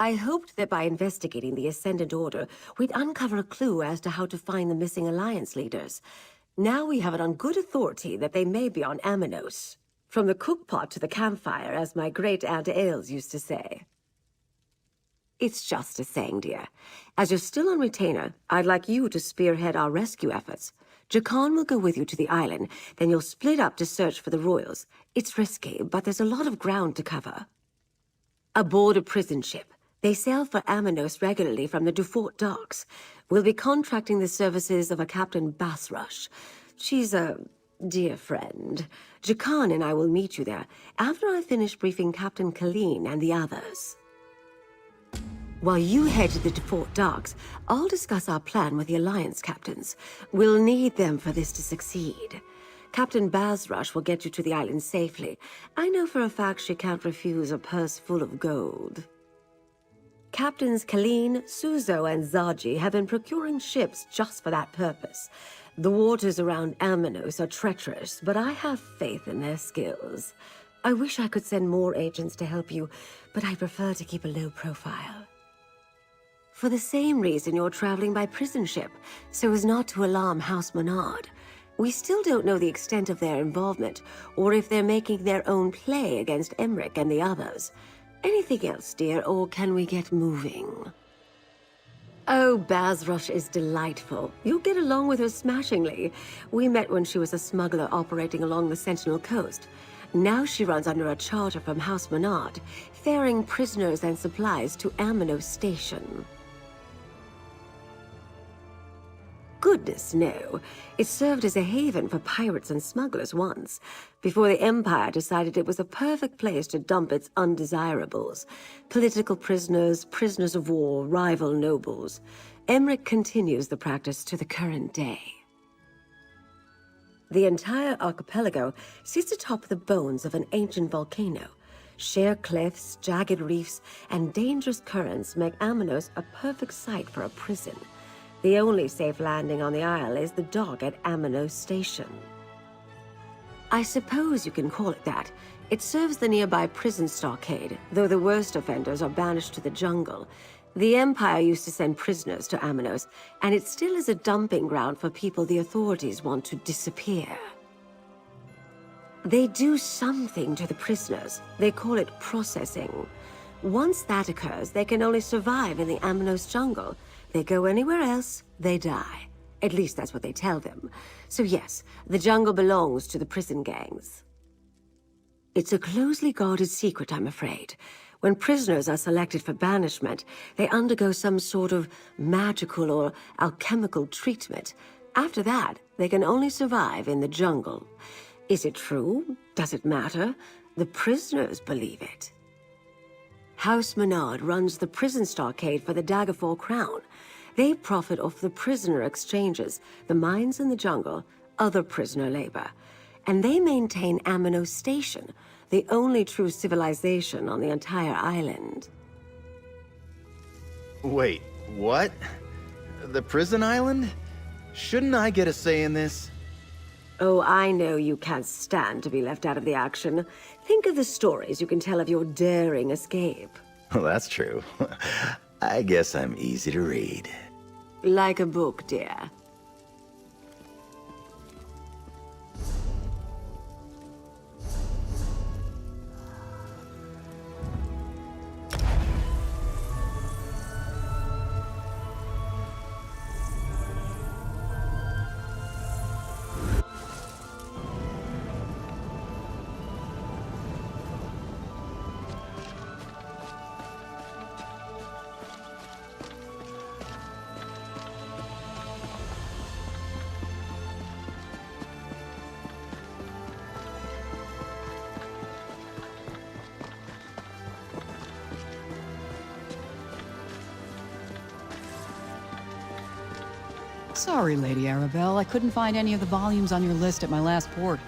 I hoped that by investigating the Ascendant Order, we'd uncover a clue as to how to find the missing Alliance leaders. Now we have it on good authority that they may be on Aminos. From the cookpot to the campfire, as my great-aunt Ailes used to say. It's just a saying, dear. As you're still on retainer, I'd like you to spearhead our rescue efforts. Jakan will go with you to the island, then you'll split up to search for the royals. It's risky, but there's a lot of ground to cover. Aboard a prison ship. They sail for Aminos regularly from the Dufort docks. We'll be contracting the services of a Captain Basrush. She's a dear friend. Jakan and I will meet you there after I finish briefing Captain Colleen and the others. While you head to the Dufort docks, I'll discuss our plan with the Alliance captains. We'll need them for this to succeed. Captain Basrush will get you to the island safely. I know for a fact she can't refuse a purse full of gold. Captains Colleen, Suzo, and Zaji have been procuring ships just for that purpose. The waters around Aminos are treacherous, but I have faith in their skills. I wish I could send more agents to help you, but I prefer to keep a low profile. For the same reason you're traveling by prison ship, so as not to alarm House Menard. We still don't know the extent of their involvement, or if they're making their own play against Emmerich and the others. Anything else, dear, or can we get moving? Oh, Basrush is delightful. You'll get along with her smashingly. We met when she was a smuggler operating along the Sentinel coast. Now she runs under a charter from House Menard, ferrying prisoners and supplies to Aminos Station. Goodness, no. It served as a haven for pirates and smugglers once, before the Empire decided it was a perfect place to dump its undesirables. Political prisoners, prisoners of war, rival nobles. Emmerich continues the practice to the current day. The entire archipelago sits atop the bones of an ancient volcano. Sheer cliffs, jagged reefs, and dangerous currents make Aminos a perfect site for a prison. The only safe landing on the isle is the dock at Aminos Station. I suppose you can call it that. It serves the nearby prison stockade, though the worst offenders are banished to the jungle. The Empire used to send prisoners to Aminos, and it still is a dumping ground for people the authorities want to disappear. They do something to the prisoners. They call it processing. Once that occurs, they can only survive in the Aminos jungle. They go anywhere else, they die. At least that's what they tell them. So yes, the jungle belongs to the prison gangs. It's a closely guarded secret, I'm afraid. When prisoners are selected for banishment, they undergo some sort of magical or alchemical treatment. After that, they can only survive in the jungle. Is it true? Does it matter? The prisoners believe it. House Menard runs the prison stockade for the Daggerfall Crown. They profit off the prisoner exchanges, the mines in the jungle, other prisoner labor. And they maintain Aminos Station, the only true civilization on the entire island. Wait, what? The prison island? Shouldn't I get a say in this? Oh, I know you can't stand to be left out of the action. Think of the stories you can tell of your daring escape. Well, that's true. I guess I'm easy to read. Like a book, dear. Sorry, Lady Arabelle, I couldn't find any of the volumes on your list at my last port.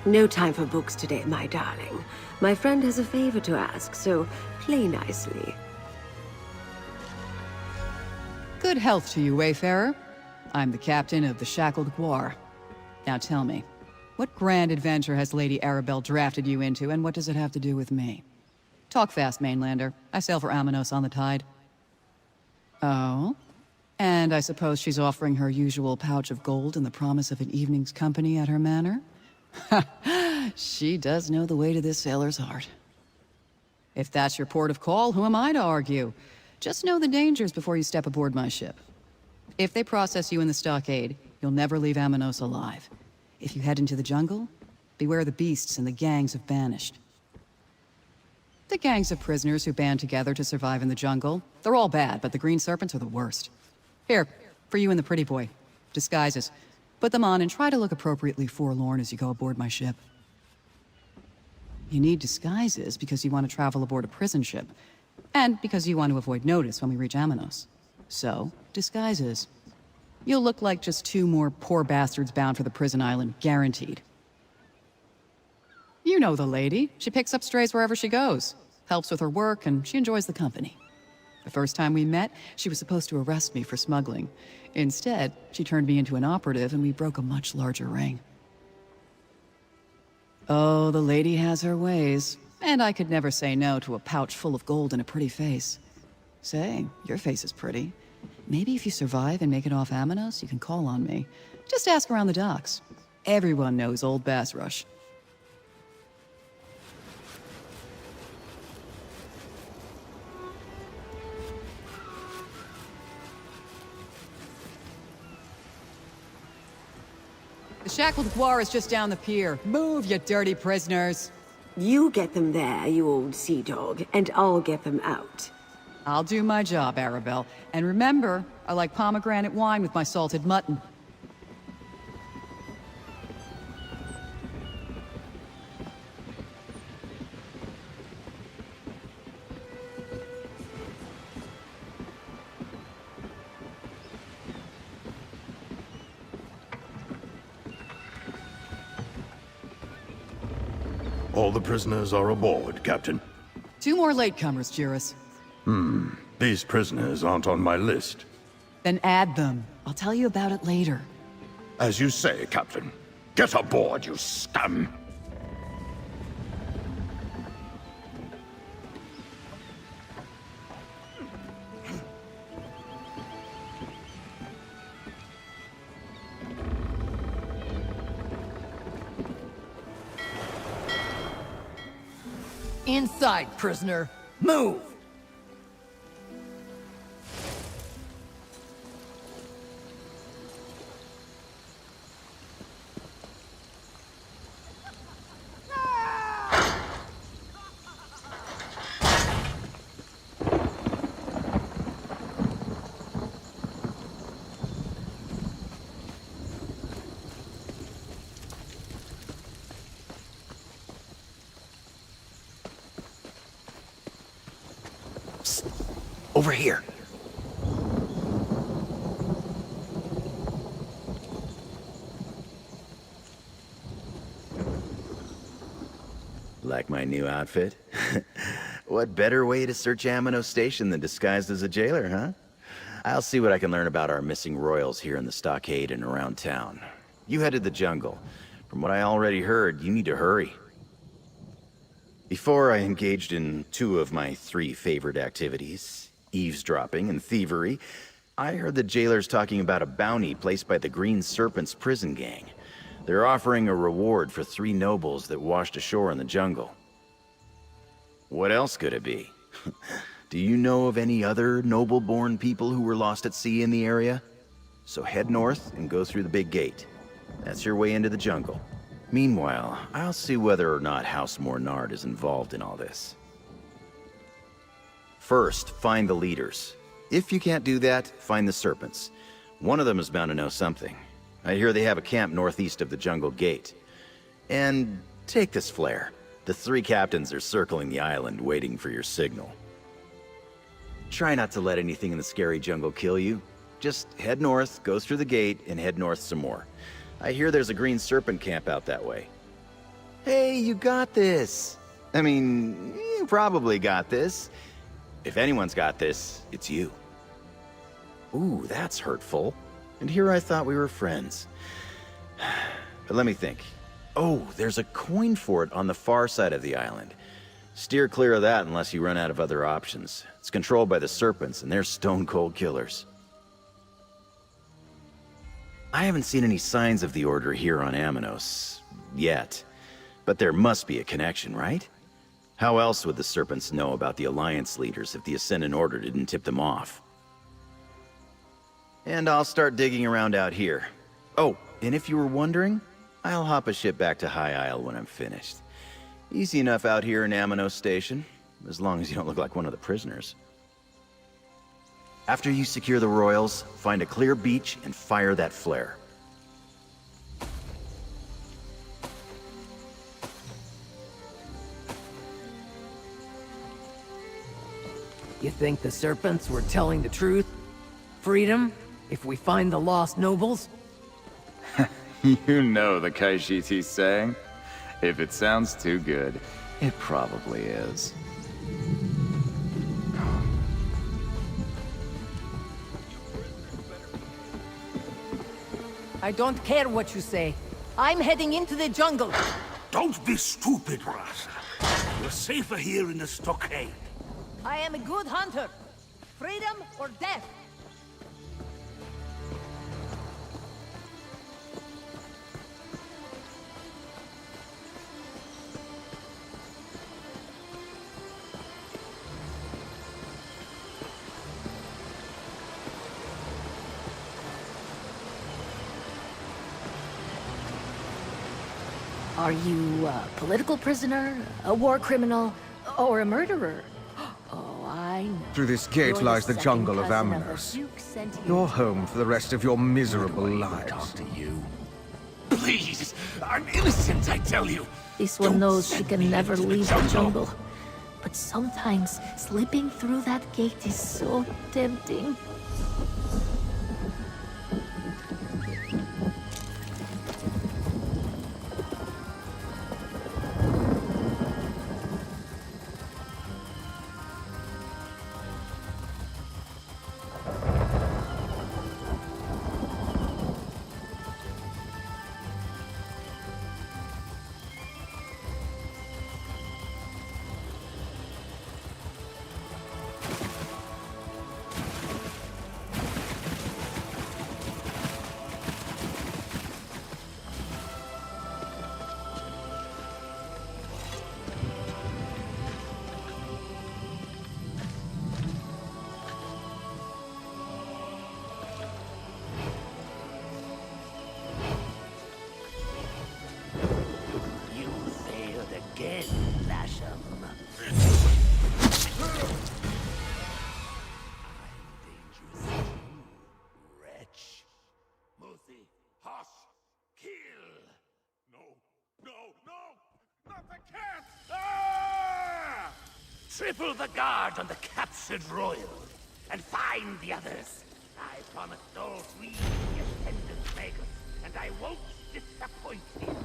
No time for books today, my darling. My friend has a favor to ask, so play nicely. Good health to you, Wayfarer. I'm the captain of the Shackled Guar. Now tell me, what grand adventure has Lady Arabelle drafted you into, and what does it have to do with me? Talk fast, mainlander. I sail for Amanos on the tide. Oh? And I suppose she's offering her usual pouch of gold and the promise of an evening's company at her manor? She does know the way to this sailor's heart. If that's your port of call, who am I to argue? Just know the dangers before you step aboard my ship. If they process you in the stockade, you'll never leave Amanos alive. If you head into the jungle, beware the beasts and the gangs of banished. The gangs of prisoners who band together to survive in the jungle, they're all bad, but the green serpents are the worst. Here, for you and the pretty boy. Disguises. Put them on and try to look appropriately forlorn as you go aboard my ship. You need disguises because you want to travel aboard a prison ship, and because you want to avoid notice when we reach Amanos. So, disguises. You'll look like just two more poor bastards bound for the prison island, guaranteed. You know the lady. She picks up strays wherever she goes. Helps with her work, and she enjoys the company. The first time we met, she was supposed to arrest me for smuggling. Instead, she turned me into an operative, and we broke a much larger ring. Oh, the lady has her ways. And I could never say no to a pouch full of gold and a pretty face. Say, your face is pretty. Maybe if you survive and make it off Amanos, you can call on me. Just ask around the docks. Everyone knows Old Bass Rush. The shackled Gwar is just down the pier. Move, you dirty prisoners! You get them there, you old sea dog, and I'll get them out. I'll do my job, Arabelle. And remember, I like pomegranate wine with my salted mutton. All the prisoners are aboard, Captain. 2 more latecomers, Juris. These prisoners aren't on my list. Then add them. I'll tell you about it later. As you say, Captain. Get aboard, you scum! Inside, prisoner. Move! Over here. Like my new outfit? What better way to search Amanos Station than disguised as a jailer, huh? I'll see what I can learn about our missing royals here in the stockade and around town. You head to the jungle. From what I already heard, you need to hurry. Before I engaged in 2 of my 3 favorite activities, eavesdropping and thievery, I heard the jailers talking about a bounty placed by the Green Serpent's prison gang. They're offering a reward for 3 nobles that washed ashore in the jungle. What else could it be? Do you know of any other noble-born people who were lost at sea in the area? So head north and go through the big gate. That's your way into the jungle. Meanwhile, I'll see whether or not House Mornard is involved in all this. First, find the leaders. If you can't do that, find the serpents. One of them is bound to know something. I hear they have a camp northeast of the jungle gate. And take this flare. The 3 captains are circling the island waiting for your signal. Try not to let anything in the scary jungle kill you. Just head north, go through the gate, and head north some more. I hear there's a Green Serpent camp out that way. Hey, you got this! I mean, you probably got this. If anyone's got this, it's you. Ooh, that's hurtful. And here I thought we were friends. But let me think. Oh, there's a coin fort on the far side of the island. Steer clear of that unless you run out of other options. It's controlled by the Serpents, and they're stone-cold killers. I haven't seen any signs of the Order here on Amanos, yet. But there must be a connection, right? How else would the Serpents know about the Alliance leaders if the Ascendant Order didn't tip them off? And I'll start digging around out here. Oh, and if you were wondering, I'll hop a ship back to High Isle when I'm finished. Easy enough out here in Amanos Station, as long as you don't look like one of the prisoners. After you secure the Royals, find a clear beach and fire that flare. You think the Serpents were telling the truth? Freedom, if we find the lost nobles? You know the Kaishit he's saying? If it sounds too good, it probably is. I don't care what you say. I'm heading into the jungle. Don't be stupid, Rasa. You're safer here in the stockade. I am a good hunter. Freedom or death? Are you a political prisoner, a war criminal, or a murderer? Oh, I know. Through this gate You're lies the second jungle of cousin Amanos. a Duke sent you. Your home for the rest of your miserable lives. Talk to you. Please, I'm innocent, I tell you. This one knows she send me can never into the leave the jungle. jungle. But sometimes slipping through that gate is so tempting. You failed again, Lasham. Wretch. Musi, hush, kill. No, not the cat! Ah! Triple the guard on the captured royal, and find the others. I promised those we the Ascendant Vegas, and I won't disappoint you.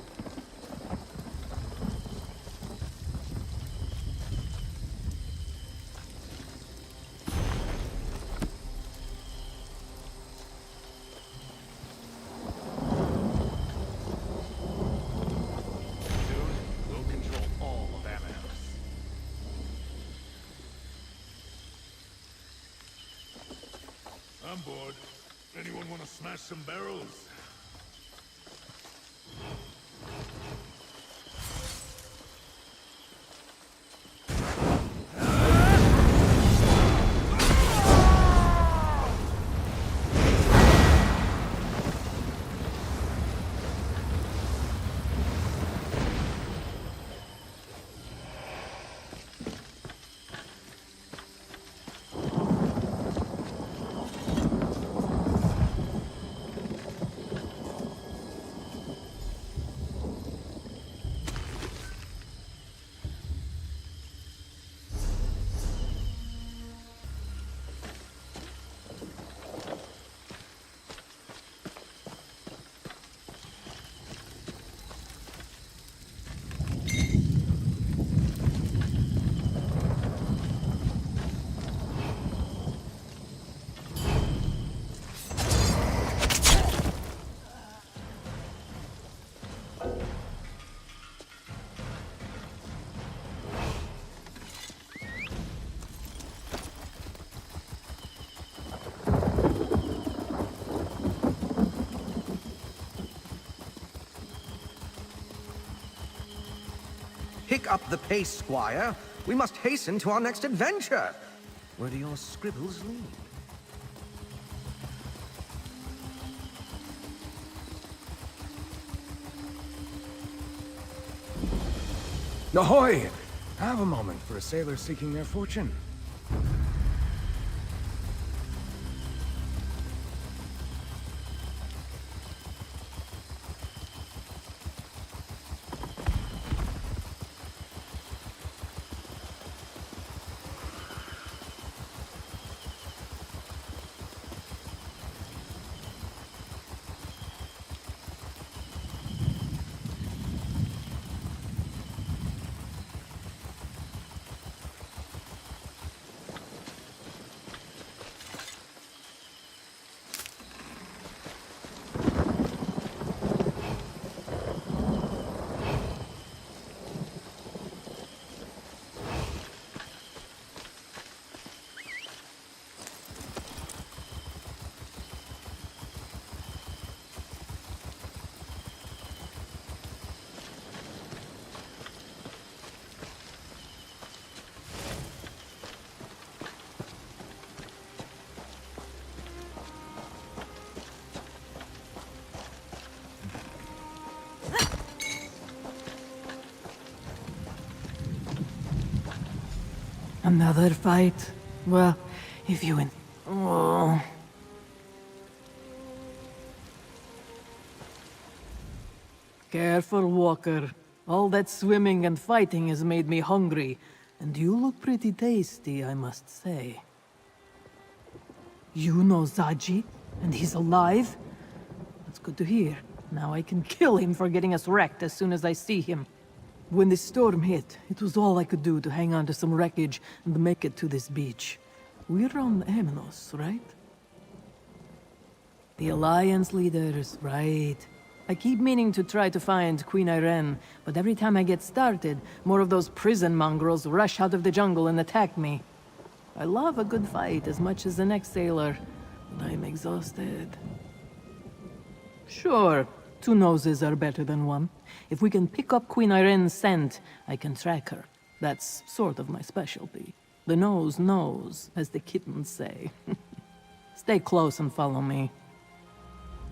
We'll control all of Amanos. I'm bored. Anyone want to smash some barrels? Pick up the pace, Squire. We must hasten to our next adventure. Where do your scribbles lead? Ahoy! Have a moment for a sailor seeking their fortune. Another fight? Well, if you Oh. Careful, Walker. All that swimming and fighting has made me hungry, and you look pretty tasty, I must say. You know Zaji, and he's alive? That's good to hear. Now I can kill him for getting us wrecked as soon as I see him. When the storm hit, it was all I could do to hang on to some wreckage and make it to this beach. We're on Amnos, right? The Alliance leaders, right. I keep meaning to try to find Queen Irene, but every time I get started, more of those prison mongrels rush out of the jungle and attack me. I love a good fight as much as the next sailor, but I'm exhausted. Sure, 2 noses are better than 1. If we can pick up Queen Irene's scent, I can track her. That's sort of my specialty. The nose knows, as the kittens say. Stay close and follow me.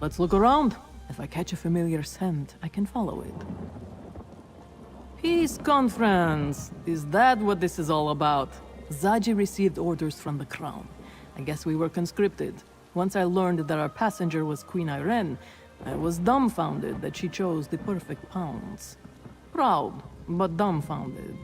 Let's look around. If I catch a familiar scent, I can follow it. Peace conference! Is that what this is all about? Zaji received orders from the crown. I guess we were conscripted. Once I learned that our passenger was Queen Irene, I was dumbfounded that she chose the perfect pounds. Proud, but dumbfounded.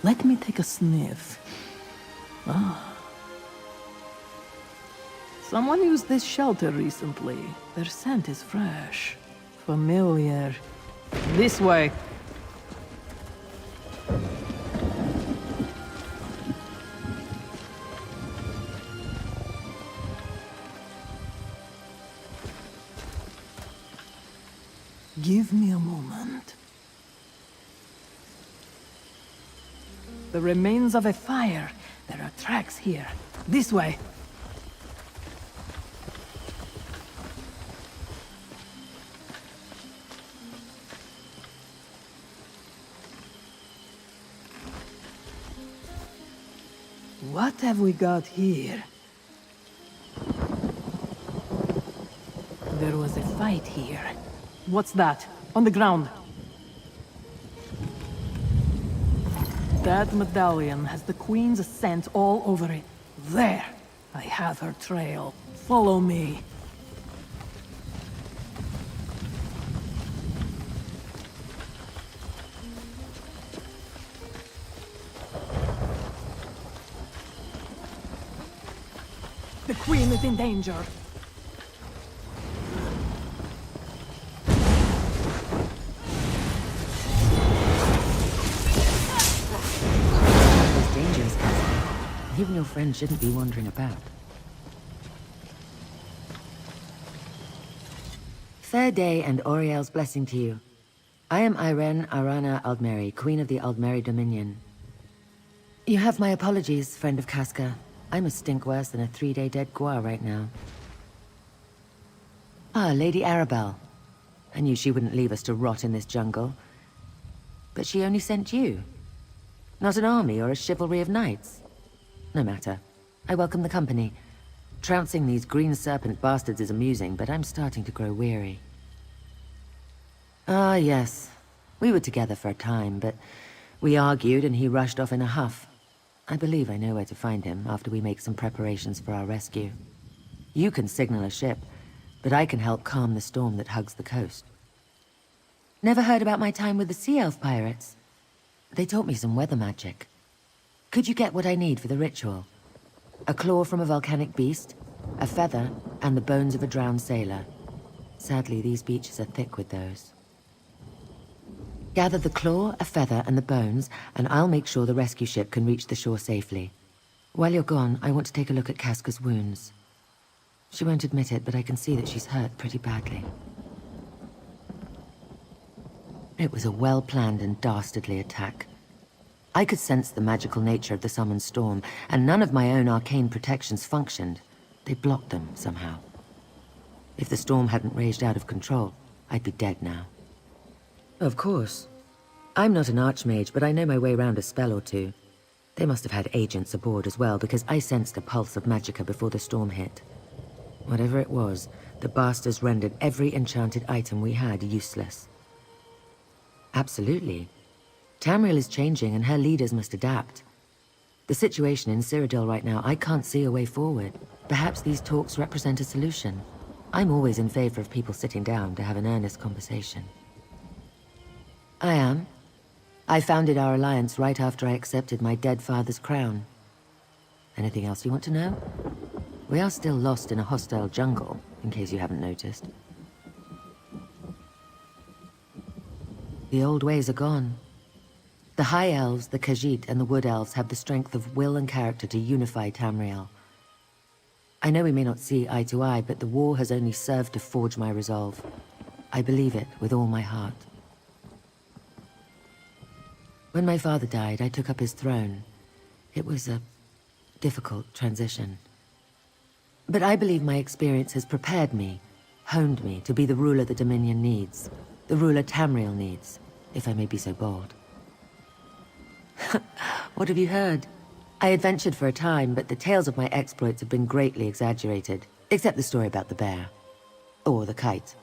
Let me take a sniff. Ah. Someone used this shelter recently. Their scent is fresh. Familiar. This way. Give me a moment. The remains of a fire. There are tracks here. This way. What have we got here? There was a fight here. What's that? On the ground. That medallion has the Queen's scent all over it. There! I have her trail. Follow me. The Queen is in danger. Even your friend shouldn't be wandering about. Fair day and Oriel's blessing to you. I am Irene Arana Aldmeri, Queen of the Aldmeri Dominion. You have my apologies, friend of Casca. I'm a stink worse than a 3-day dead Gua right now. Ah, Lady Arabelle. I knew she wouldn't leave us to rot in this jungle. But she only sent you. Not an army or a chivalry of knights. No matter. I welcome the company. Trouncing these green serpent bastards is amusing, but I'm starting to grow weary. Ah, yes. We were together for a time, but we argued and he rushed off in a huff. I believe I know where to find him after we make some preparations for our rescue. You can signal a ship, but I can help calm the storm that hugs the coast. Never heard about my time with the Sea Elf pirates? They taught me some weather magic. Could you get what I need for the ritual? A claw from a volcanic beast, a feather, and the bones of a drowned sailor. Sadly, these beaches are thick with those. Gather the claw, a feather, and the bones, and I'll make sure the rescue ship can reach the shore safely. While you're gone, I want to take a look at Casca's wounds. She won't admit it, but I can see that she's hurt pretty badly. It was a well-planned and dastardly attack. I could sense the magical nature of the summoned storm, and none of my own arcane protections functioned. They blocked them somehow. If the storm hadn't raged out of control, I'd be dead now. Of course. I'm not an archmage, but I know my way around a spell or two. They must have had agents aboard as well, because I sensed a pulse of Magicka before the storm hit. Whatever it was, the bastards rendered every enchanted item we had useless. Absolutely. Tamriel is changing, and her leaders must adapt. The situation in Cyrodiil right now, I can't see a way forward. Perhaps these talks represent a solution. I'm always in favor of people sitting down to have an earnest conversation. I am. I founded our alliance right after I accepted my dead father's crown. Anything else you want to know? We are still lost in a hostile jungle, in case you haven't noticed. The old ways are gone. The High Elves, the Khajiit, and the Wood Elves have the strength of will and character to unify Tamriel. I know we may not see eye to eye, but the war has only served to forge my resolve. I believe it with all my heart. When my father died, I took up his throne. It was a difficult transition. But I believe my experience has prepared me, honed me to be the ruler the Dominion needs. The ruler Tamriel needs, if I may be so bold. What have you heard? I adventured for a time, but the tales of my exploits have been greatly exaggerated. Except the story about the bear. Or the kite.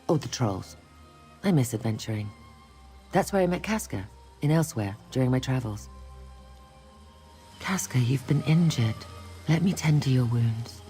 Or the trolls. I miss adventuring. That's where I met Casca, in Elsewhere, during my travels. Casca, you've been injured. Let me tend to your wounds.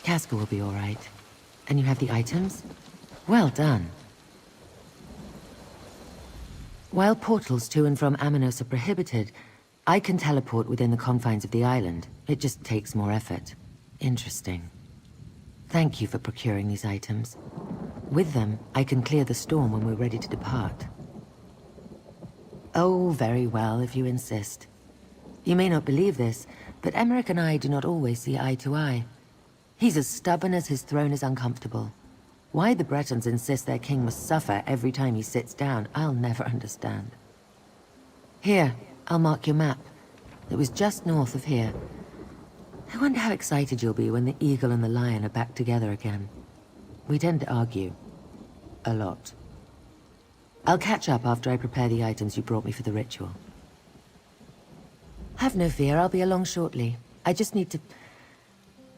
Casca will be all right. And you have the items? Well done. While portals to and from Amanos are prohibited, I can teleport within the confines of the island. It just takes more effort. Interesting. Thank you for procuring these items. With them, I can clear the storm when we're ready to depart. Oh, very well, if you insist. You may not believe this, but Emmerich and I do not always see eye to eye. He's as stubborn as his throne is uncomfortable. Why the Bretons insist their king must suffer every time he sits down, I'll never understand. Here, I'll mark your map. It was just north of here. I wonder how excited you'll be when the eagle and the lion are back together again. We tend to argue. A lot. I'll catch up after I prepare the items you brought me for the ritual. Have no fear, I'll be along shortly. I just need to...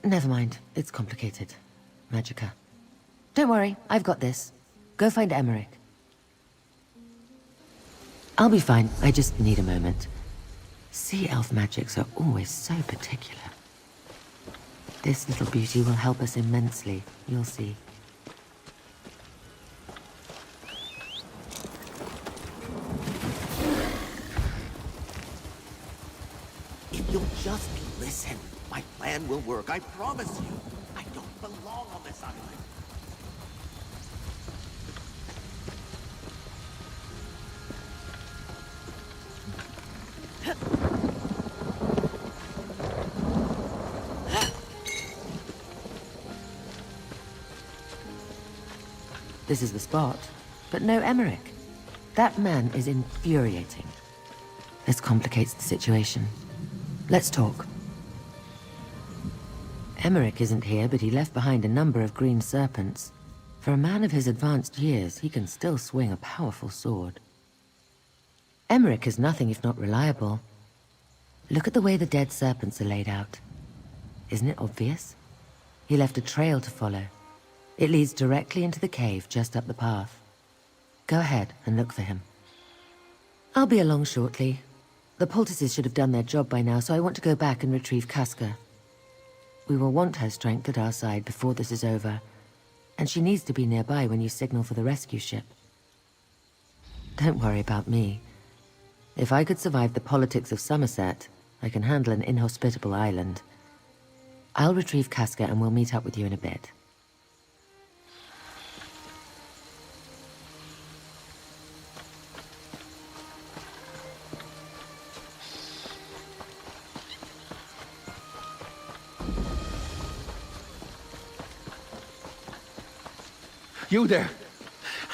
Never mind, it's complicated. Magicka. Don't worry, I've got this. Go find Emmerich. I'll be fine, I just need a moment. Sea elf magics are always so particular. This little beauty will help us immensely, you'll see. If you'll just listen, my plan will work, I promise you. I don't belong on this island. This is the spot, but no Emmerich. That man is infuriating. This complicates the situation. Let's talk. Emmerich isn't here, but he left behind a number of green serpents. For a man of his advanced years, he can still swing a powerful sword. Emmerich is nothing if not reliable. Look at the way the dead serpents are laid out. Isn't it obvious? He left a trail to follow. It leads directly into the cave just up the path. Go ahead and look for him. I'll be along shortly. The poultices should have done their job by now, so I want to go back and retrieve Casca. We will want her strength at our side before this is over, and she needs to be nearby when you signal for the rescue ship. Don't worry about me. If I could survive the politics of Somerset, I can handle an inhospitable island. I'll retrieve Casca and we'll meet up with you in a bit. You there!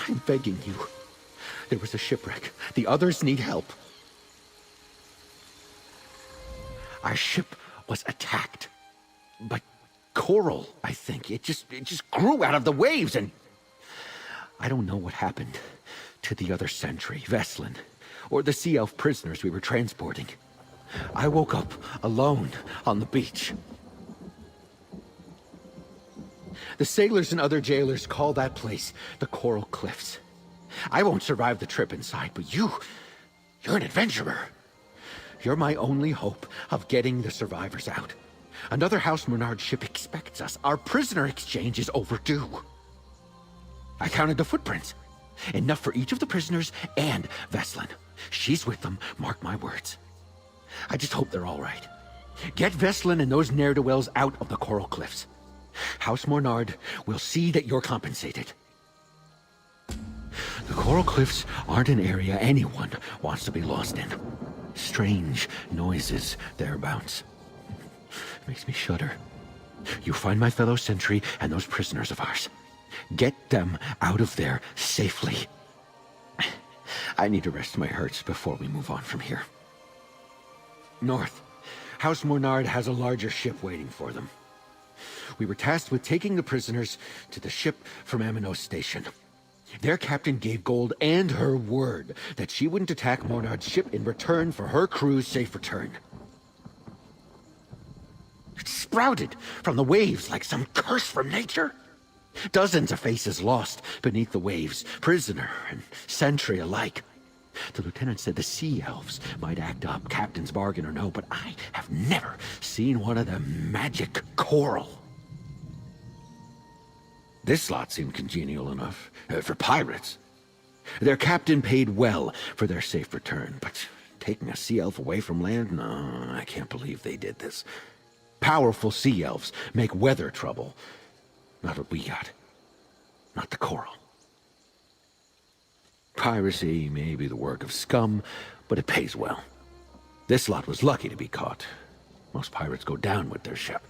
I'm begging you. There was a shipwreck. The others need help. Our ship was attacked by coral, I think. It just grew out of the waves, and I don't know what happened to the other sentry, Veslin, or the sea elf prisoners we were transporting. I woke up alone on the beach. The sailors and other jailers call that place the Coral Cliffs. I won't survive the trip inside, but you're an adventurer. You're my only hope of getting the survivors out. Another House Menard ship expects us. Our prisoner exchange is overdue. I counted the footprints. Enough for each of the prisoners and Veslin. She's with them, mark my words. I just hope they're all right. Get Veslin and those ne'er-do-wells out of the Coral Cliffs. House Menard will see that you're compensated. The Coral Cliffs aren't an area anyone wants to be lost in. Strange noises thereabouts. Makes me shudder. You find my fellow sentry and those prisoners of ours. Get them out of there safely. I need to rest my hurts before we move on from here. North, House Menard has a larger ship waiting for them. We were tasked with taking the prisoners to the ship from Amanos Station. Their captain gave Gold and her word that she wouldn't attack Menard's ship in return for her crew's safe return. It sprouted from the waves like some curse from nature. Dozens of faces lost beneath the waves, prisoner and sentry alike. The lieutenant said the sea elves might act up, captain's bargain or no, but I have never seen one of them magic coral. This slot seemed congenial enough. For pirates. Their captain paid well for their safe return, but taking a sea elf away from land? No, I can't believe they did this. Powerful sea elves make weather trouble. Not what we got. Not the coral. Piracy may be the work of scum, but it pays well. This lot was lucky to be caught. Most pirates go down with their ship.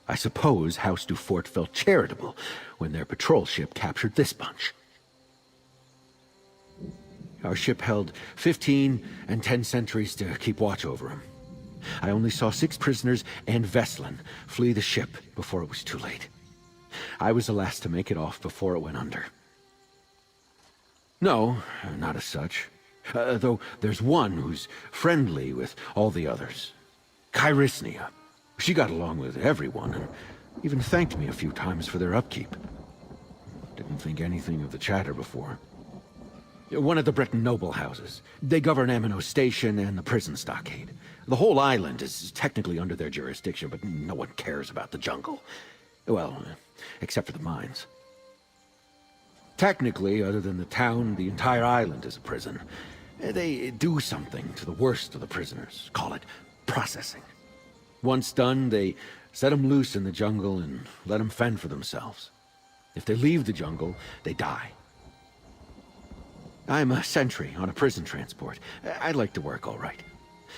I suppose House du Fort felt charitable when their patrol ship captured this bunch. Our ship held 15 and 10 sentries to keep watch over him. I only saw 6 prisoners and Veslin flee the ship before it was too late. I was the last to make it off before it went under. No, not as such. Though there's one who's friendly with all the others. Kairisnia. She got along with everyone and even thanked me a few times for their upkeep. Didn't think anything of the chatter before. One of the Breton noble houses. They govern Amino Station and the prison stockade. The whole island is technically under their jurisdiction, but no one cares about the jungle. Well, except for the mines. Technically, other than the town, the entire island is a prison. They do something to the worst of the prisoners. Call it processing. Once done, they set them loose in the jungle and let them fend for themselves. If they leave the jungle, they die. I'm a sentry on a prison transport. I like to work all right.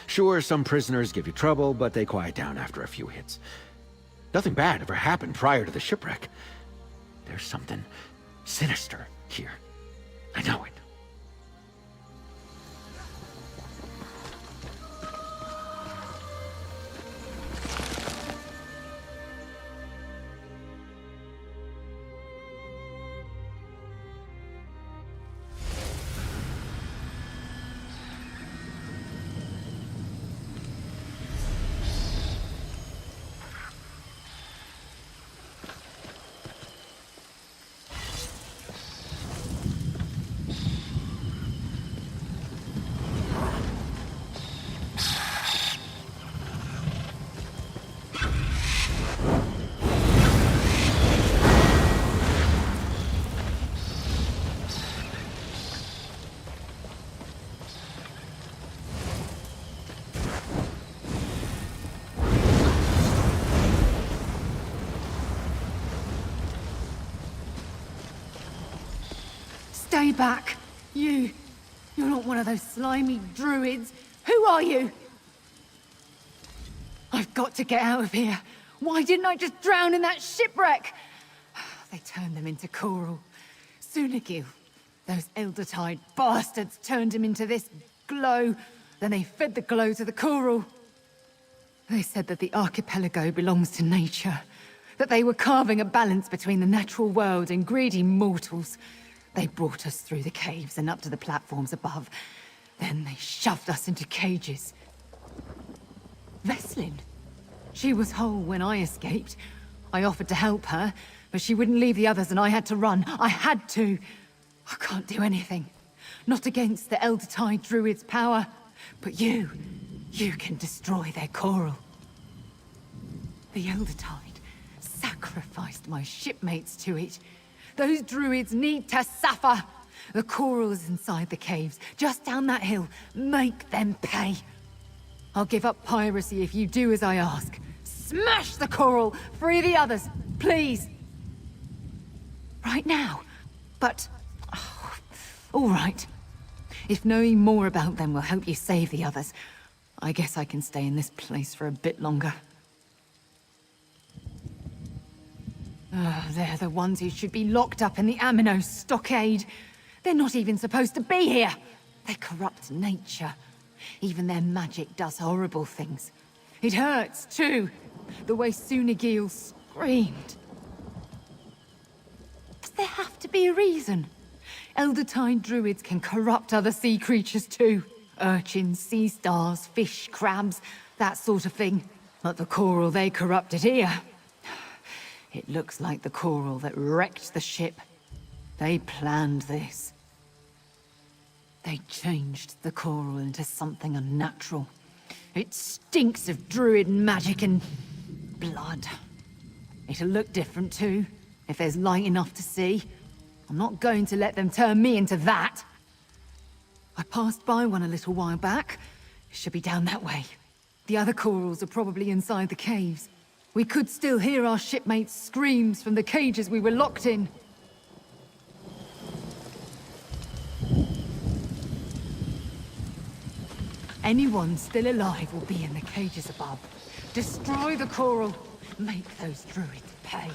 Sure, some prisoners give you trouble, but they quiet down after a few hits. Nothing bad ever happened prior to the shipwreck. There's something sinister here. I know it. Stay back! You're not one of those slimy druids. Who are you? I've got to get out of here. Why didn't I just drown in that shipwreck? They turned them into coral. Sunagil, those elder-tide bastards turned him into this glow. Then they fed the glow to the coral. They said that the archipelago belongs to nature. That they were carving a balance between the natural world and greedy mortals. They brought us through the caves and up to the platforms above. Then they shoved us into cages. Veslin. She was whole when I escaped. I offered to help her, but she wouldn't leave the others and I had to run. I had to. I can't do anything. Not against the Elder Tide Druid's power. But you can destroy their coral. The Elder Tide sacrificed my shipmates to it. Those druids need to suffer. The coral is inside the caves, just down that hill. Make them pay. I'll give up piracy if you do as I ask. Smash the coral! Free the others, please! Right now? But... oh, all right. If knowing more about them will help you save the others, I guess I can stay in this place for a bit longer. They're the ones who should be locked up in the Amino stockade. They're not even supposed to be here. They corrupt nature. Even their magic does horrible things. It hurts, too. The way Sunagil screamed. Does there have to be a reason? Elder Tide druids can corrupt other sea creatures, too. Urchins, sea stars, fish, crabs, that sort of thing. But the coral they corrupted here... it looks like the coral that wrecked the ship. They planned this. They changed the coral into something unnatural. It stinks of druid magic and blood. It'll look different too. If there's light enough to see, I'm not going to let them turn me into that. I passed by one a little while back. It should be down that way. The other corals are probably inside the caves. We could still hear our shipmates' screams from the cages we were locked in. Anyone still alive will be in the cages above. Destroy the coral. Make those druids pay.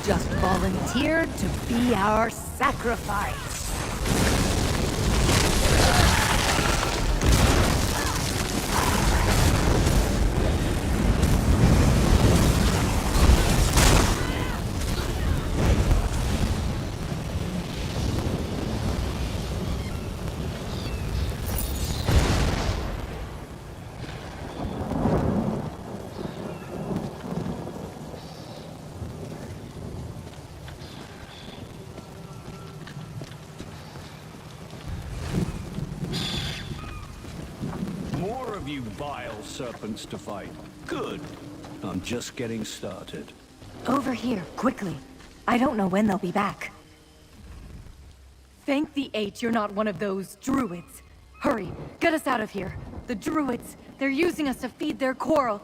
just volunteered to be our sacrifice. More of you vile serpents to fight. Good. I'm just getting started. Over here, quickly. I don't know when they'll be back. Thank the Eight you're not one of those druids. Hurry, get us out of here. The druids, they're using us to feed their quarrel.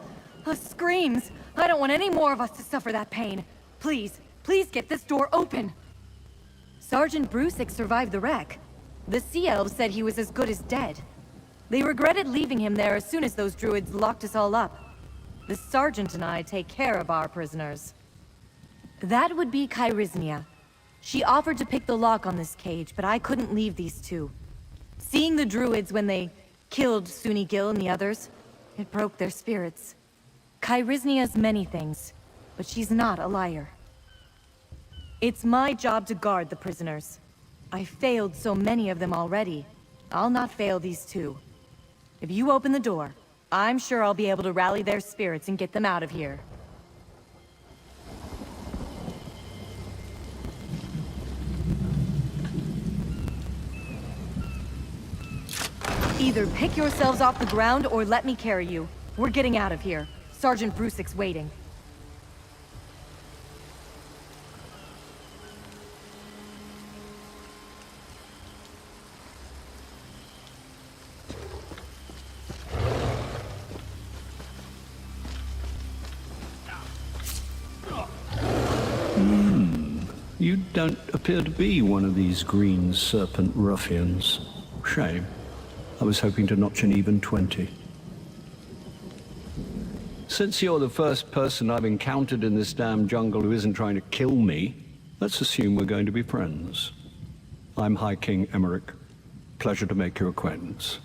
Screams! I don't want any more of us to suffer that pain. Please, please get this door open. Sergeant Brusick survived the wreck. The Sea Elves said he was as good as dead. They regretted leaving him there as soon as those druids locked us all up. The Sergeant and I take care of our prisoners. That would be Kyrysnia. She offered to pick the lock on this cage, but I couldn't leave these two. Seeing the druids when they killed Suni Gil and the others, it broke their spirits. Kyrysnia's many things, but she's not a liar. It's my job to guard the prisoners. I failed so many of them already. I'll not fail these two. If you open the door, I'm sure I'll be able to rally their spirits and get them out of here. Either pick yourselves off the ground or let me carry you. We're getting out of here. Sergeant Brusick's waiting. You don't appear to be one of these green serpent ruffians. Shame. I was hoping to notch an even 20. Since you're the first person I've encountered in this damn jungle who isn't trying to kill me, let's assume we're going to be friends. I'm High King Emmerich. Pleasure to make your acquaintance.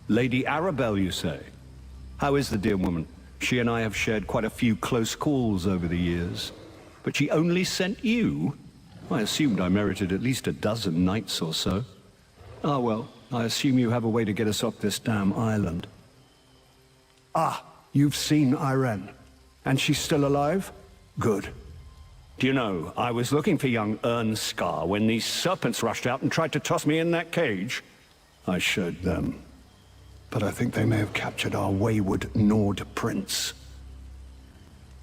Lady Arabelle, you say? How is the dear woman? She and I have shared quite a few close calls over the years. But she only sent you? I assumed I merited at least a dozen knights or so. Ah, well, I assume you have a way to get us off this damn island. Ah, you've seen Irene. And she's still alive? Good. Do you know, I was looking for young Ernskar when these serpents rushed out and tried to toss me in that cage. I showed them. But I think they may have captured our wayward Nord prince.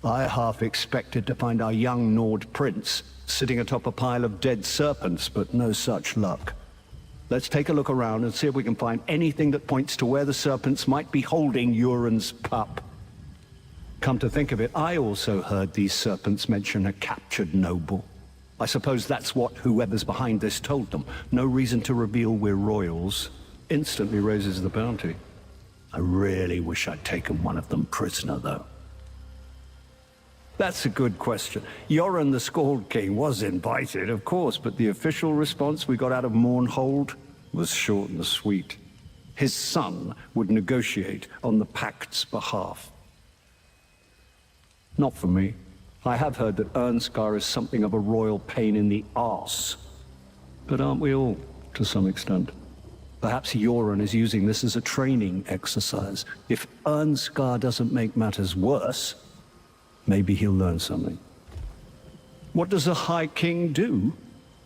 I half expected to find our young Nord prince sitting atop a pile of dead serpents, but no such luck. Let's take a look around and see if we can find anything that points to where the serpents might be holding Uran's pup. Come to think of it, I also heard these serpents mention a captured noble. I suppose that's what whoever's behind this told them. No reason to reveal we're royals. Instantly raises the bounty. I really wish I'd taken one of them prisoner, though. That's a good question. Yoran the Scald King was invited, of course, but the official response we got out of Mournhold was short and sweet. His son would negotiate on the Pact's behalf. Not for me. I have heard that Ernskar is something of a royal pain in the arse. But aren't we all, to some extent? Perhaps Yoran is using this as a training exercise. If Ernskar doesn't make matters worse, maybe he'll learn something. What does a High King do?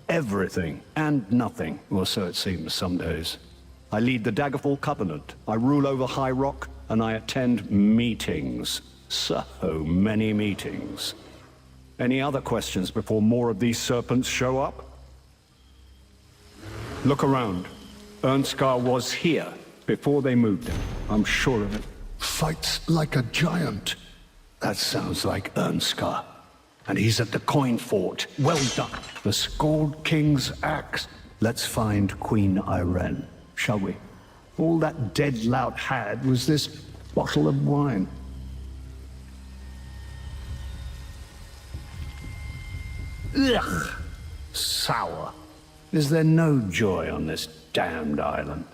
Everything and nothing, or so it seems some days. I lead the Daggerfall Covenant, I rule over High Rock, and I attend meetings. So many meetings. Any other questions before more of these serpents show up? Look around. Ernskar was here before they moved him. I'm sure of it. Fights like a giant. That sounds like Ernskar. And he's at the coin fort. Well done. The Scald King's axe. Let's find Queen Irene, shall we? All that dead lout had was this bottle of wine. Ugh! Sour. Is there no joy on this damned island?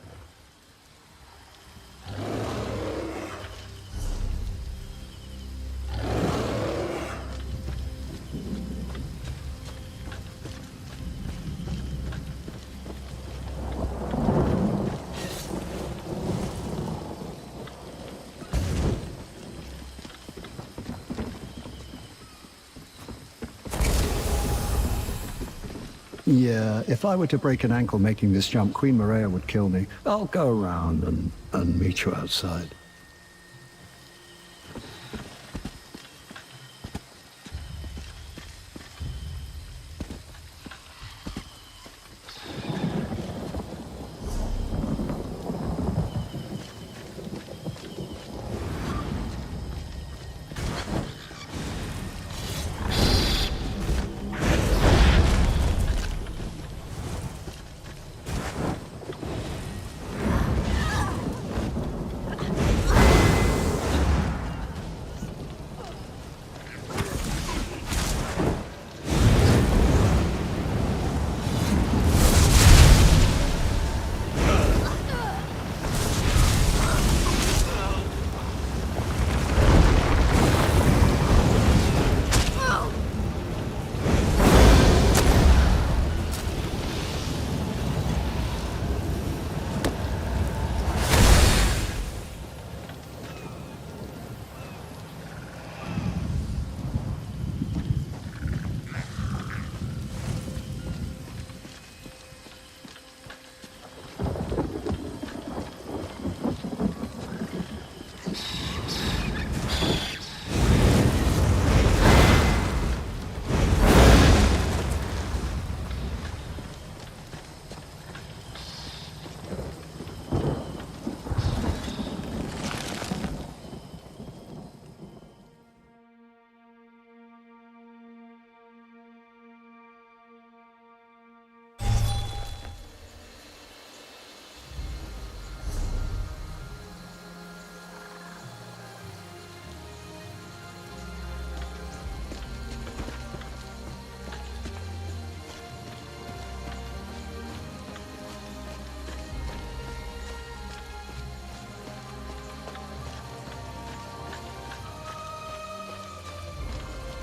Yeah, if I were to break an ankle making this jump, Queen Maria would kill me. I'll go around and meet you outside.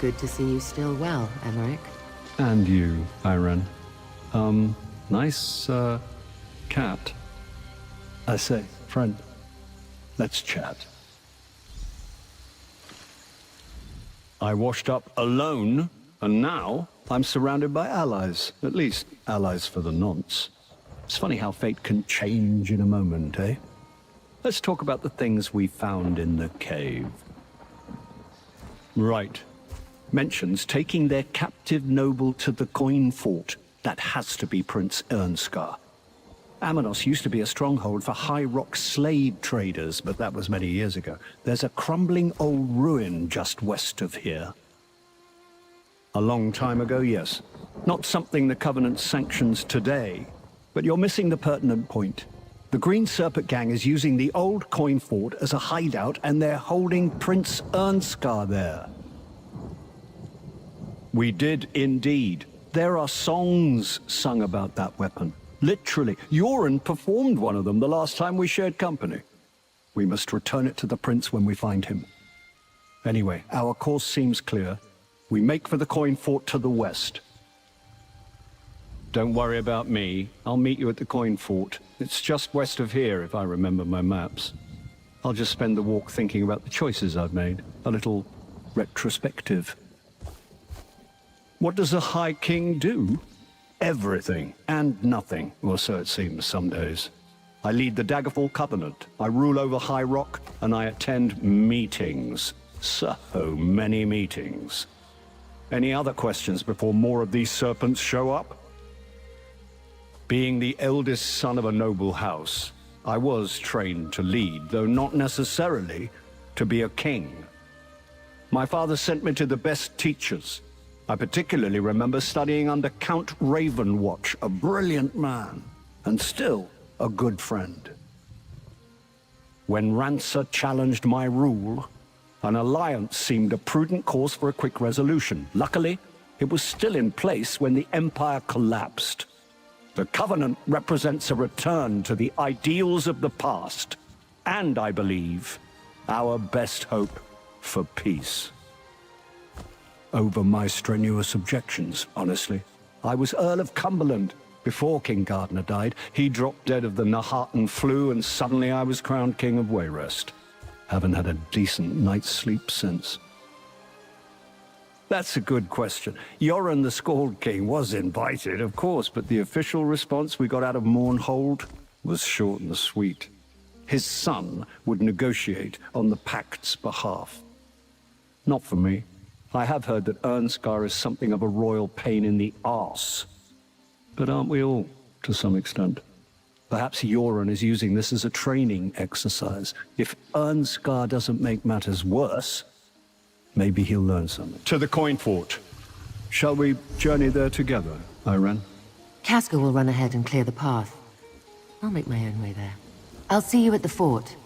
Good to see you still well, Emmerich. And you, Irene. Nice, cat. I say, friend, let's chat. I washed up alone, and now I'm surrounded by allies. At least, allies for the nonce. It's funny how fate can change in a moment, eh? Let's talk about the things we found in the cave. Right. Mentions taking their captive noble to the coin fort. That has to be Prince Ernskar. Amanos used to be a stronghold for high rock slave traders, but that was many years ago. There's a crumbling old ruin just west of here. A long time ago, yes. Not something the Covenant sanctions today, but you're missing the pertinent point. The Green Serpent gang is using the old coin fort as a hideout, and they're holding Prince Ernskar there. We did indeed. There are songs sung about that weapon. Literally. Yoren performed one of them the last time we shared company. We must return it to the prince when we find him. Anyway, our course seems clear. We make for the coin fort to the west. Don't worry about me. I'll meet you at the coin fort. It's just west of here, if I remember my maps. I'll just spend the walk thinking about the choices I've made. A little retrospective. What does a High King do? Everything and nothing, or so it seems some days. I lead the Daggerfall Covenant, I rule over High Rock, and I attend meetings. So many meetings. Any other questions before more of these serpents show up? Being the eldest son of a noble house, I was trained to lead, though not necessarily to be a king. My father sent me to the best teachers. I particularly remember studying under Count Ravenwatch, a brilliant man, and still a good friend. When Rancer challenged my rule, an alliance seemed a prudent course for a quick resolution. Luckily, It was still in place when the Empire collapsed. The Covenant represents a return to the ideals of the past, and I believe, our best hope for peace. Over my strenuous objections, honestly. I was Earl of Cumberland before King Gardner died. He dropped dead of the Nahartan flu, and suddenly I was crowned King of Wayrest. Haven't had a decent night's sleep since. That's a good question. Yoren the Scald King was invited, of course, but the official response we got out of Mournhold was short and sweet. His son would negotiate on the Pact's behalf. Not for me. I have heard that Ernskar is something of a royal pain in the arse. But aren't we all, to some extent? Perhaps Yoren is using this as a training exercise. If Ernskar doesn't make matters worse, maybe he'll learn something. To the coin fort. Shall we journey there together, Irene? Casca will run ahead and clear the path. I'll make my own way there. I'll see you at the fort.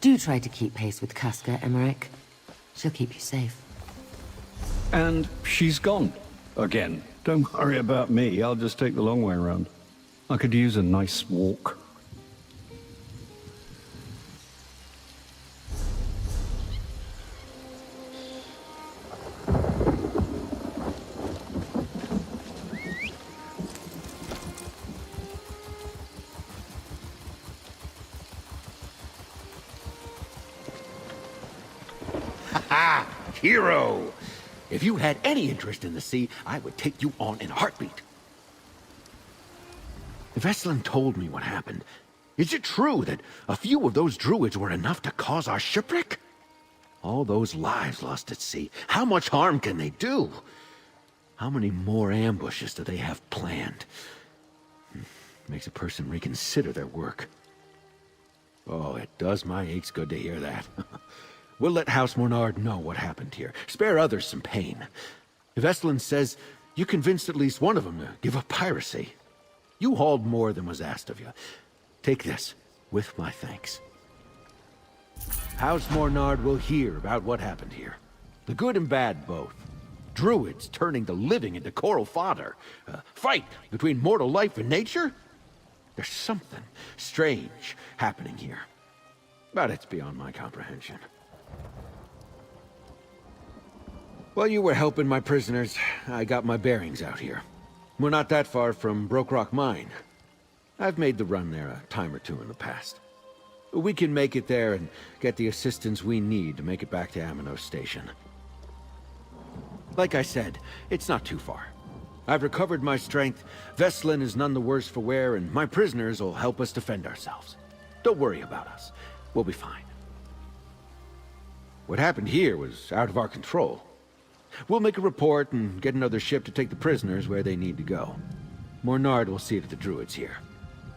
Do try to keep pace with Casca, Emmerich. She'll keep you safe. And she's gone. Again. Don't worry about me. I'll just take the long way around. I could use a nice walk. Ha! Hero! If you had any interest in the sea, I would take you on in a heartbeat. Veslin told me what happened. Is it true that a few of those druids were enough to cause our shipwreck? All those lives lost at sea, how much harm can they do? How many more ambushes do they have planned? Makes a person reconsider their work. Oh, it does my aches good to hear that. We'll let House Mornard know what happened here. Spare others some pain. Veslin says you convinced at least one of them to give up piracy. You hauled more than was asked of you. Take this, with my thanks. House Mornard will hear about what happened here. The good and bad both. Druids turning the living into coral fodder. A fight between mortal life and nature? There's something strange happening here. But it's beyond my comprehension. While you were helping my prisoners, I got my bearings out here. We're not that far from Broke Rock Mine. I've made the run there a time or two in the past. We can make it there and get the assistance we need to make it back to Amanos Station. Like I said, it's not too far. I've recovered my strength, Veslin is none the worse for wear, and my prisoners will help us defend ourselves. Don't worry about us. We'll be fine. What happened here was out of our control. We'll make a report and get another ship to take the prisoners where they need to go. Mornard will see to the druids here.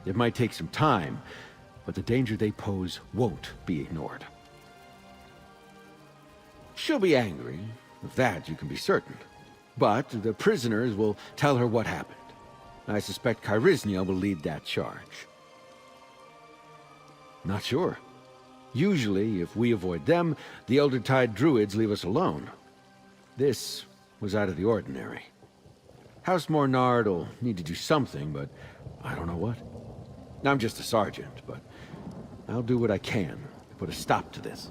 It might take some time, but the danger they pose won't be ignored. She'll be angry, of that you can be certain. But the prisoners will tell her what happened. I suspect Kyrysnia will lead that charge. Not sure. Usually, if we avoid them, the Elder Tide druids leave us alone. This was out of the ordinary. House Mornard will need to do something, but I don't know what. I'm just a sergeant, but I'll do what I can to put a stop to this.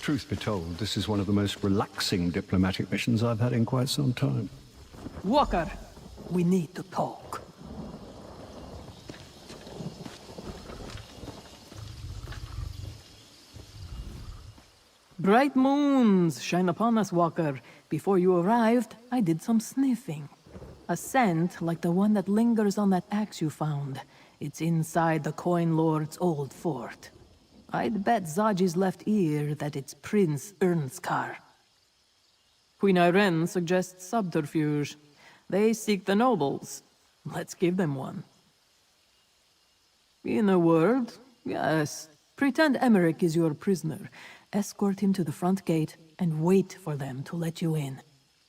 Truth be told, this is one of the most relaxing diplomatic missions I've had in quite some time. Walker, we need to talk. Bright moons shine upon us, Walker. Before you arrived, I did some sniffing. A scent like the one that lingers on that axe you found. It's inside the Coin Lord's old fort. I'd bet Zaji's left ear that it's Prince Ernskar. Queen Irene suggests subterfuge. They seek the nobles. Let's give them one. In a word, yes. Pretend Emmerich is your prisoner. Escort him to the front gate and wait for them to let you in.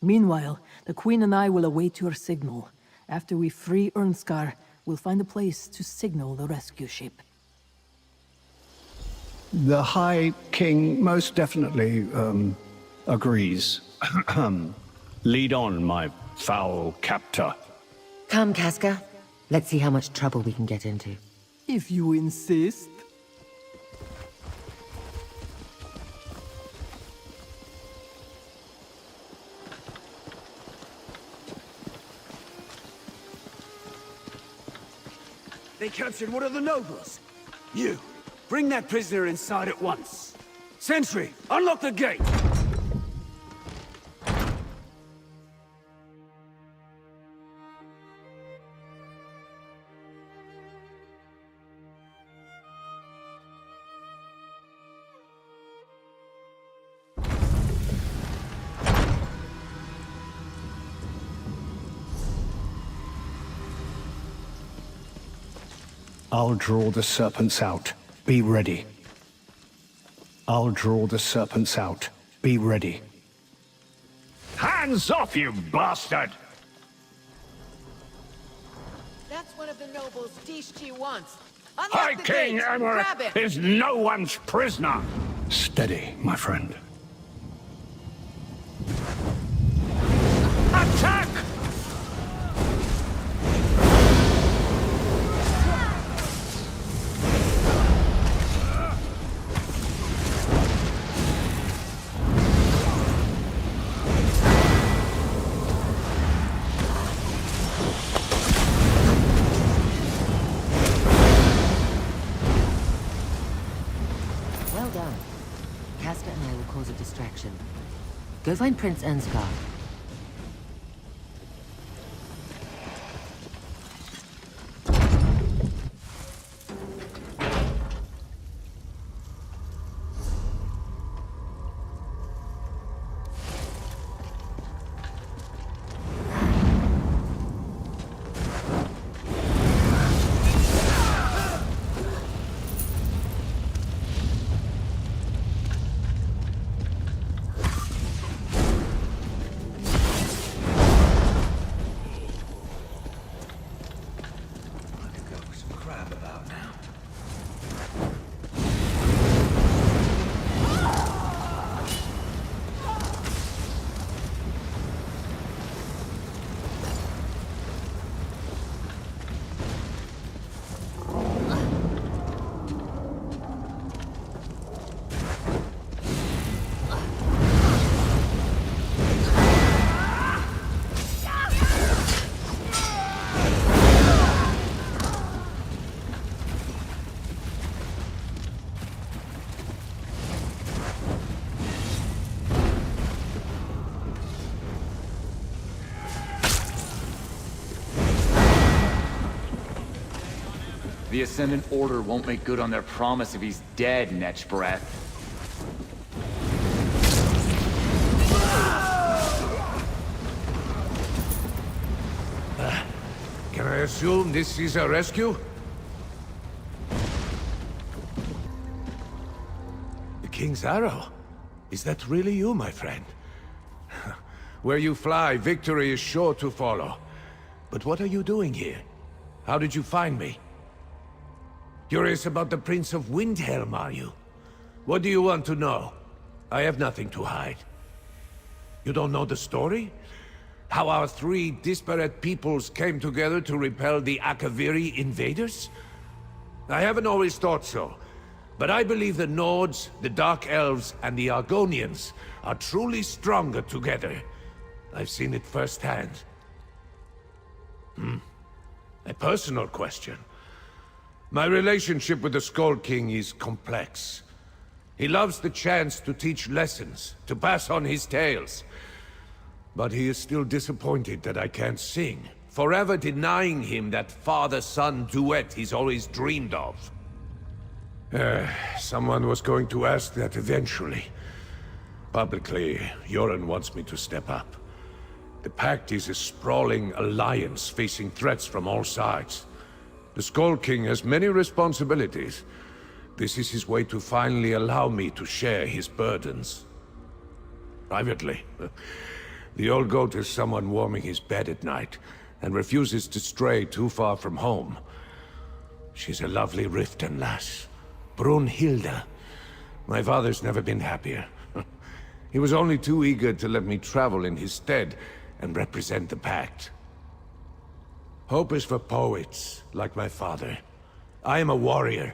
Meanwhile, the Queen and I will await your signal. After we free Ernskar, we'll find a place to signal the rescue ship. The High King most definitely, agrees. Lead on, my foul captor. Come, Casca. Let's see how much trouble we can get into. If you insist. They captured one of the nobles. You, bring that prisoner inside at once. Sentry, unlock the gate! I'll draw the serpents out. Be ready. I'll draw the serpents out. Be ready. Hands off, you bastard! That's one of the nobles Dishchi wants. High King Emmerich is no one's prisoner! Steady, my friend. Attack! Well done. Casca and I will cause a distraction. Go find Prince Ernskar. The Ascendant Order won't make good on their promise if he's dead, Netch Breath. Can I assume this is a rescue? The King's Arrow? Is that really you, my friend? Where you fly, victory is sure to follow. But what are you doing here? How did you find me? Curious about the Prince of Windhelm, are you? What do you want to know? I have nothing to hide. You don't know the story? How our three disparate peoples came together to repel the Akaviri invaders? I haven't always thought so, But I believe the Nords, the Dark Elves, and the Argonians are truly stronger together. I've seen it firsthand. A personal question. My relationship with the Skull King is complex. He loves the chance to teach lessons, to pass on his tales. But he is still disappointed that I can't sing, forever denying him that father-son duet he's always dreamed of. Someone was going to ask that eventually. Publicly, Yoren wants me to step up. The Pact is a sprawling alliance facing threats from all sides. The Skull King has many responsibilities. This is his way to finally allow me to share his burdens. Privately, the old goat is someone warming his bed at night, and refuses to stray too far from home. She's a lovely Riften lass. Brunhilde. My father's never been happier. He was only too eager to let me travel in his stead and represent the Pact. Hope is for poets, like my father. I am a warrior.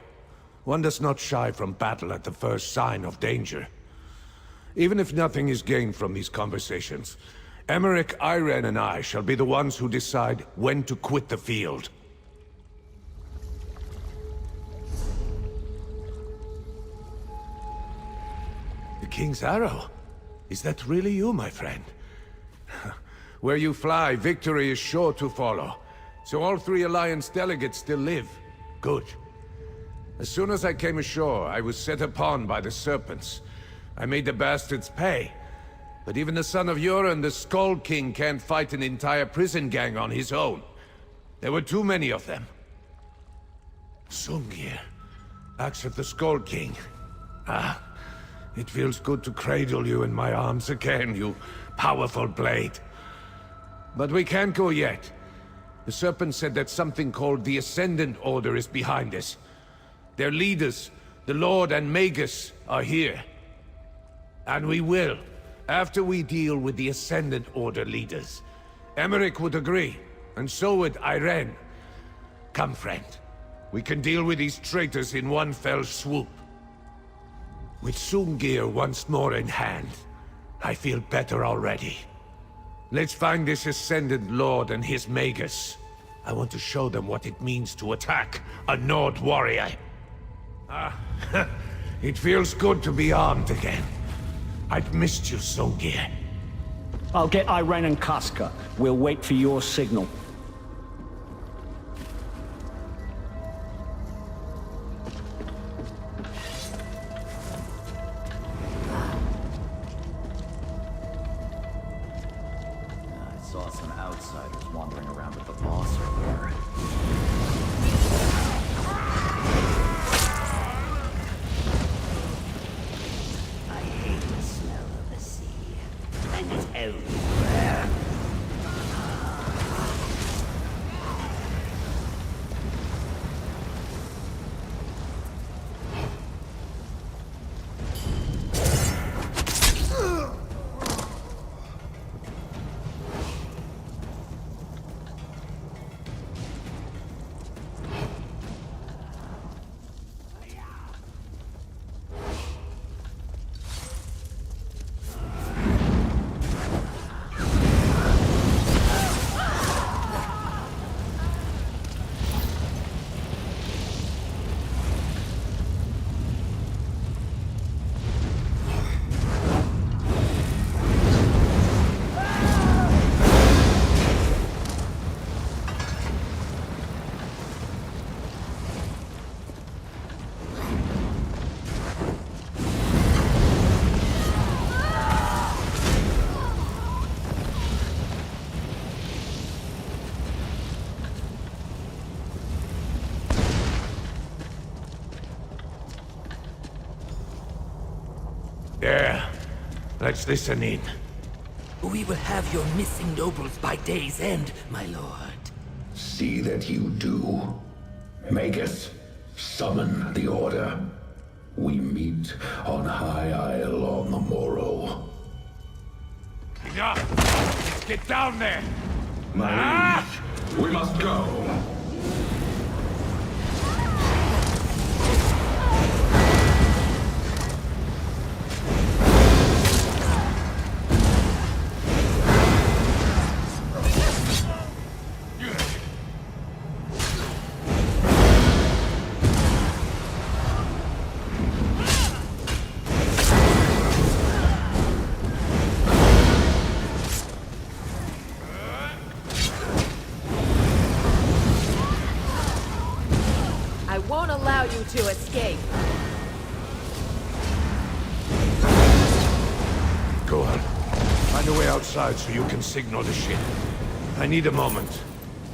One does not shy from battle at the first sign of danger. Even if nothing is gained from these conversations, Emmerich, Irene, and I shall be the ones who decide when to quit the field. The King's Arrow? Is that really you, my friend? Where you fly, victory is sure to follow. So all 3 Alliance delegates still live. Good. As soon as I came ashore, I was set upon by the Serpents. I made the bastards pay. But even the son of Yoren, the Skull King, can't fight an entire prison gang on his own. There were too many of them. Sungir, axe of the Skull King. Ah, it feels good to cradle you in my arms again, you powerful blade. But we can't go yet. The Serpent said that something called the Ascendant Order is behind us. Their leaders, the Lord and Magus, are here. And we will, after we deal with the Ascendant Order leaders. Emmerich would agree, and so would Irene. Come, friend. We can deal with these traitors in one fell swoop. With Sungir once more in hand, I feel better already. Let's find this Ascendant Lord and his Magus. I want to show them what it means to attack a Nord warrior. It feels good to be armed again. I've missed you, Sungir. I'll get Irene and Casca. We'll wait for your signal. I saw some outsiders wandering around with the boss earlier. I hate the smell of the sea. And it's everywhere. Yeah, let's listen in. We will have your missing nobles by day's end, my lord. See that you do. Magus, summon the Order. We meet on High Isle on the morrow. Enough! Let's get down there! My liege, we must go. allow you to escape. Go on. Find a way outside so you can signal the ship. I need a moment.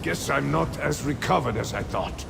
Guess I'm not as recovered as I thought.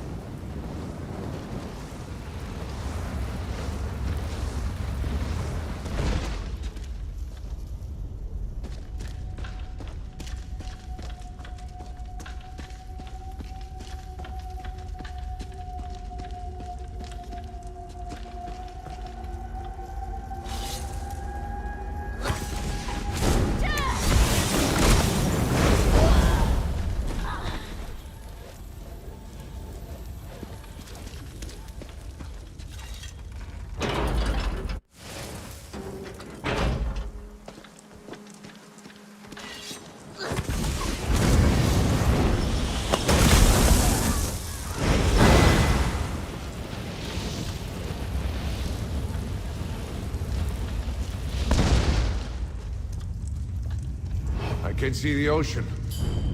I can see the ocean.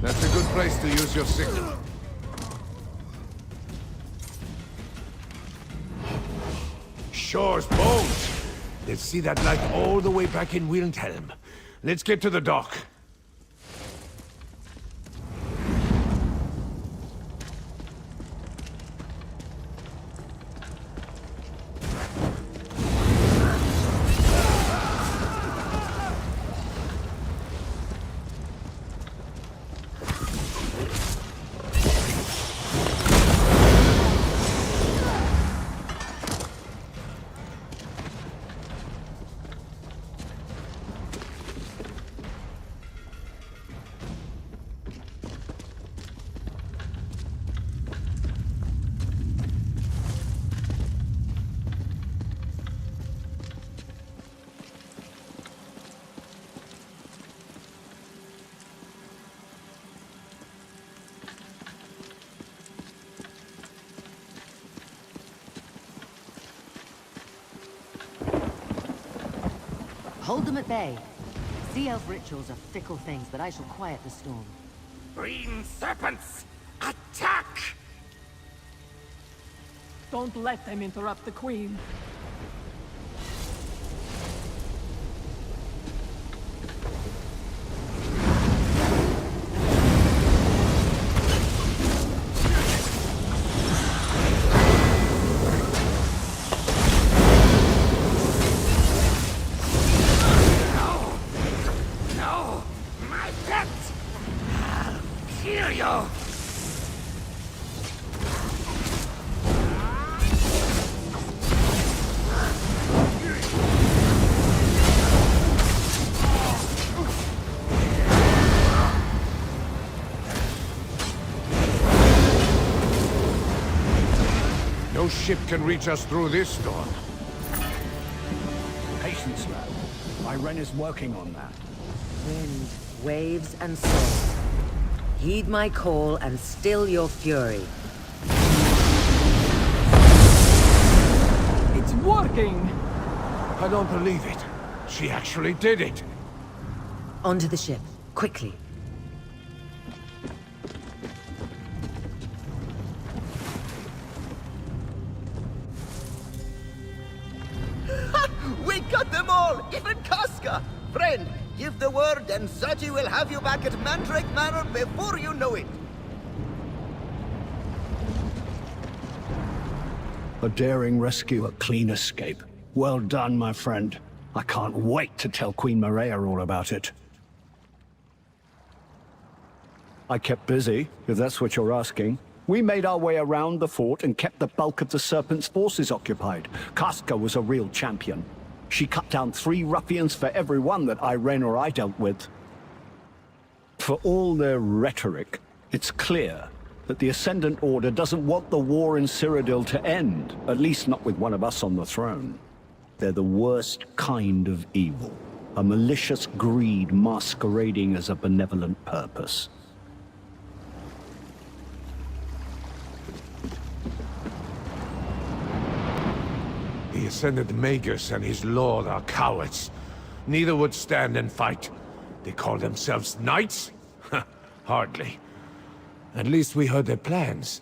That's a good place to use your signal. Shore's bones! Let's see that light all the way back in Wilhelm. Let's get to the dock. Hold them at bay. Sea elf rituals are fickle things, but I shall quiet the storm. Green serpents! Attack! Don't let them interrupt the Queen. No ship can reach us through this storm. Patience, lad. Irene is working on that. Wind, waves, and storm. Heed my call and still your fury. It's working! I don't believe it. She actually did it. Onto the ship, quickly. We got them all! Even Casca! Friend, give the word and Zaji will have you back at Mandrake Manor before you know it! A daring rescue, a clean escape. Well done, my friend. I can't wait to tell Queen Maria all about it. I kept busy, if that's what you're asking. We made our way around the fort and kept the bulk of the Serpent's forces occupied. Casca was a real champion. She cut down 3 ruffians for every one that Irene or I dealt with. For all their rhetoric, it's clear that the Ascendant Order doesn't want the war in Cyrodiil to end, at least not with one of us on the throne. They're the worst kind of evil, a malicious greed masquerading as a benevolent purpose. The Ascended Magus and his lord are cowards. Neither would stand and fight. They call themselves knights? Hardly. At least we heard their plans.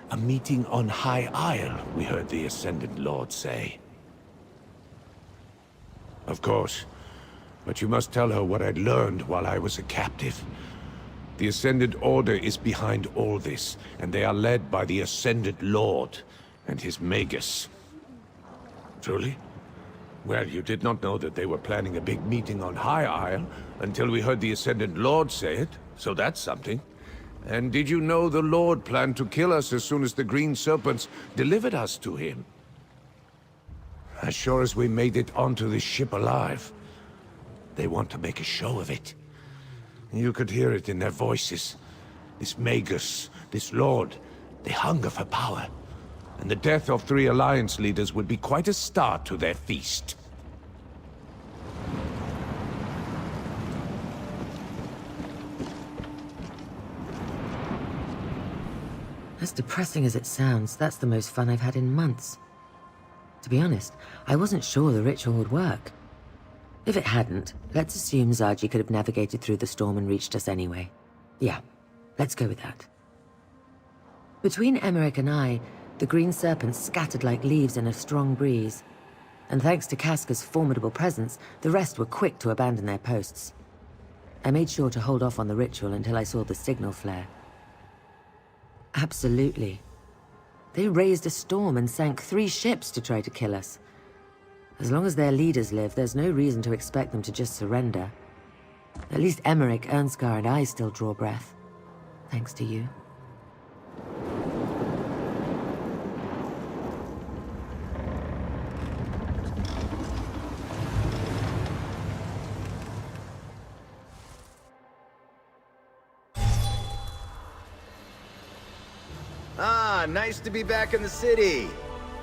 A meeting on High Isle, we heard the Ascendant Lord say. Of course. But you must tell her what I learned while I was a captive. The Ascendant Order is behind all this, and they are led by the Ascendant Lord and his Magus. Truly? Well, you did not know that they were planning a big meeting on High Isle until we heard the Ascendant Lord say it, so that's something. And did you know the Lord planned to kill us as soon as the Green Serpents delivered us to him? As sure as we made it onto this ship alive, they want to make a show of it. You could hear it in their voices. This Magus, this Lord, they hunger for power. And the death of 3 Alliance leaders would be quite a start to their feast. As depressing as it sounds, that's the most fun I've had in months. To be honest, I wasn't sure the ritual would work. If it hadn't, let's assume Zaji could have navigated through the storm and reached us anyway. Yeah, let's go with that. Between Emmerich and I, the Green Serpents scattered like leaves in a strong breeze. And thanks to Casca's formidable presence, the rest were quick to abandon their posts. I made sure to hold off on the ritual until I saw the signal flare. Absolutely. They raised a storm and sank 3 ships to try to kill us. As long as their leaders live, there's no reason to expect them to just surrender. At least Emmerich, Ernskar, and I still draw breath. Thanks to you. Ah, nice to be back in the city.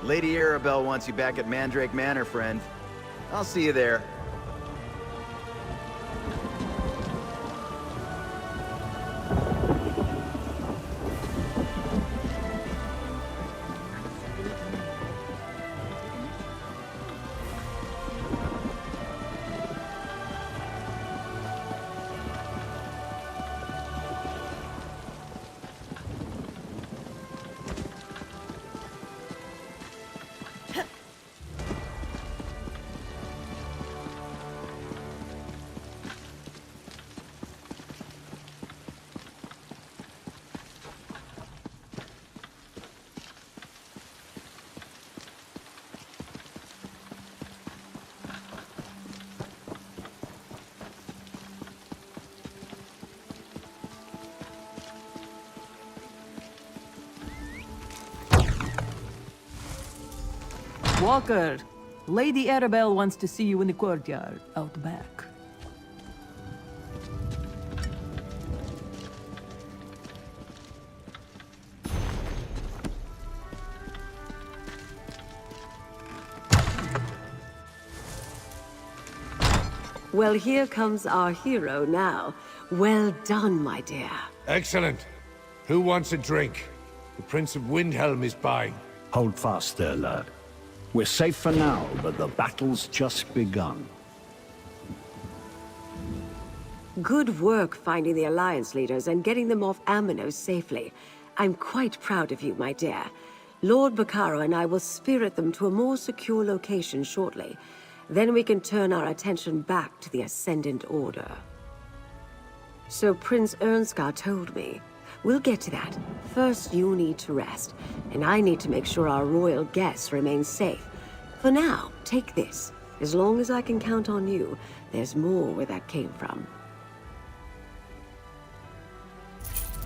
Lady Arabelle wants you back at Mandrake Manor, friend. I'll see you there. Walker, Lady Arabelle wants to see you in the courtyard, out back. Well, here comes our hero now. Well done, my dear. Excellent. Who wants a drink? The Prince of Windhelm is buying. Hold fast there, lad. We're safe for now, but the battle's just begun. Good work finding the Alliance leaders and getting them off Amanos safely. I'm quite proud of you, my dear. Lord Bacaro and I will spirit them to a more secure location shortly. Then we can turn our attention back to the Ascendant Order. So Prince Ernskar told me. We'll get to that. First, you need to rest, and I need to make sure our royal guests remain safe. For now, take this. As long as I can count on you, there's more where that came from.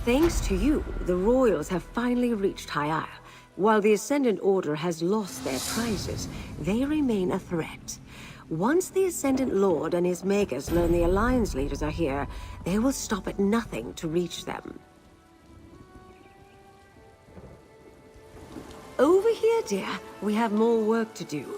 Thanks to you, the royals have finally reached High Isle. While the Ascendant Order has lost their prizes, they remain a threat. Once the Ascendant Lord and his Magus learn the Alliance leaders are here, they will stop at nothing to reach them. Over here, dear, we have more work to do.